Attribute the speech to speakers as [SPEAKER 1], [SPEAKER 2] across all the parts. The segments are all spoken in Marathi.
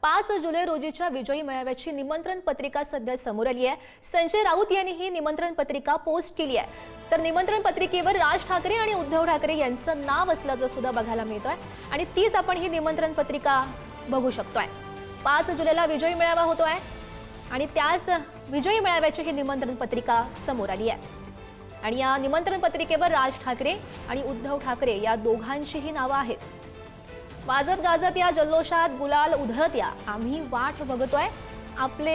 [SPEAKER 1] 5 जुलै रोजीच्या विजयी मेळाव्याची निमंत्रण पत्रिका सध्या समोर आली आहे। संजय राऊत यांनी ही निमंत्रण पत्रिका पोस्ट केली आहे। तर निमंत्रण पत्रिकेवर राज ठाकरे आणि उद्धव ठाकरे यांचं नाव असल्याचं सुद्धा बघायला मिळतंय आणि तीच आपण ही निमंत्रण पत्रिका बघू शकतोय। 5 जुलैला विजयी मेळावा होतोय आणि त्याच विजयी मेळाव्याची ही निमंत्रण पत्रिका समोर आली आहे आणि या निमंत्रण पत्रिकेवर राज ठाकरे आणि उद्धव ठाकरे या दोघांचीही नावं आहेत। वाजत गाजत या जल्लोषात गुलाल उधळत या आम्ही वाट बघतोय आपले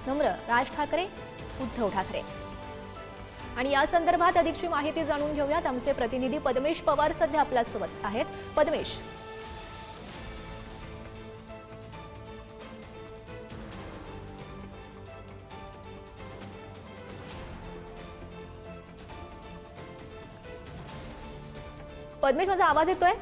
[SPEAKER 1] नम्र राज ठाकरे उद्धव ठाकरे। आणि या संदर्भात अधिकची माहिती जाणून घेऊयात। आमचे प्रतिनिधी पद्मेश पवार सध्या आपल्या सोबत आहेत। पद्मेश, माझा आवाज येतोय?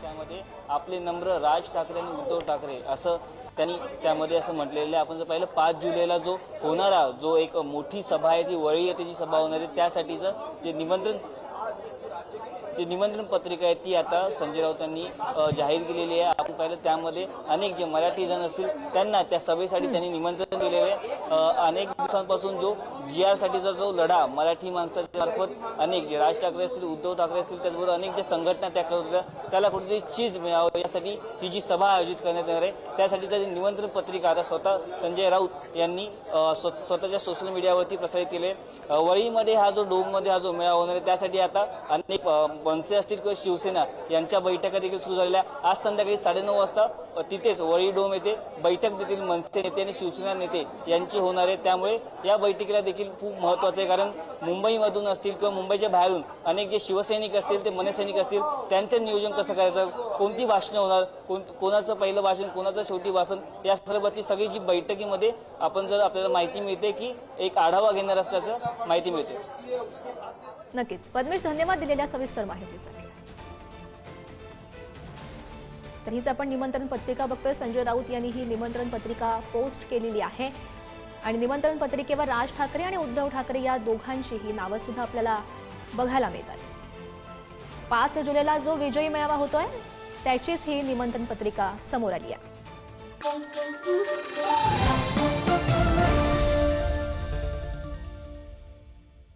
[SPEAKER 2] त्यामध्ये आपले नम्र राज ठाकरे आणि उद्धव ठाकरे असं त्यांनी त्यामध्ये असं म्हटलेलं आहे। आपण जर पाहिलं 5 जुलैला जो होणारा जो एक मोठी सभा आहे ती वरळी येथे जी सभा होणार आहे त्यासाठीचं जे निमंत्रण पत्रिका आहे ती आता संजय राऊतांनी जाहीर केलेली आहे। आपण पाहिलं त्यामध्ये अनेक जे मराठी जण असतील त्यांना त्या सभेसाठी त्यांनी निमंत्रण दिलेले आहे। अनेक दिवसांपासून जो GR साठीचा जो लढा मराठी माणसाच्या मार्फत अनेक जे राज ठाकरे असतील उद्धव ठाकरे असतील त्याचबरोबर अनेक जे संघटना त्या करत होत्या त्याला कुठेतरी चीज मिळावं यासाठी ही जी सभा आयोजित करण्यात येणार आहे त्यासाठी त्याची निमंत्रण पत्रिका आता स्वतः संजय राऊत यांनी स्वतःच्या सोशल मीडियावरती प्रसारित केले। वळीमध्ये हा जो डोममध्ये हा जो मेळावा होणार आहे त्यासाठी आता अनेक मनसे असतील किंवा शिवसेना यांच्या बैठका देखील सुरू झालेल्या। आज संध्याकाळी 9:30 वाजता तिथेच वळी डोम येथे बैठक देखील मनसे नेते आणि शिवसेना नेते यांची होणार आहे। त्यामुळे या बैठकीला देखील खूप महत्त्वाचं आहे कारण मुंबईमधून असतील किंवा मुंबईच्या बाहेरून अनेक जे शिवसैनिक असतील ते मनसैनिक असतील त्यांचं नियोजन कसं करायचं, कोणती भाषणं होणार, कोणाचं पहिलं भाषण, कोणाचं शेवटी भाषण या सर्वांची सगळी जी बैठकीमध्ये आपण जर आपल्याला माहिती मिळते की एक आढावा घेणार असल्याचं माहिती मिळते।
[SPEAKER 1] नक्कीच पद्मेश, धन्यवाद दिलेल्या सविस्तर माहितीसाठी। तर हीच आपण निमंत्रण पत्रिका बघतोय। संजय राऊत यांनी ही निमंत्रण पत्रिका पोस्ट केलेली आहे आणि निमंत्रण पत्रिकेवर राज ठाकरे आणि उद्धव ठाकरे या दोघांचीही नावं सुद्धा आपल्याला बघायला मिळतात। 5 जुलैला जो विजयी मेळावा होतोय त्याचीच ही निमंत्रण पत्रिका समोर आली आहे।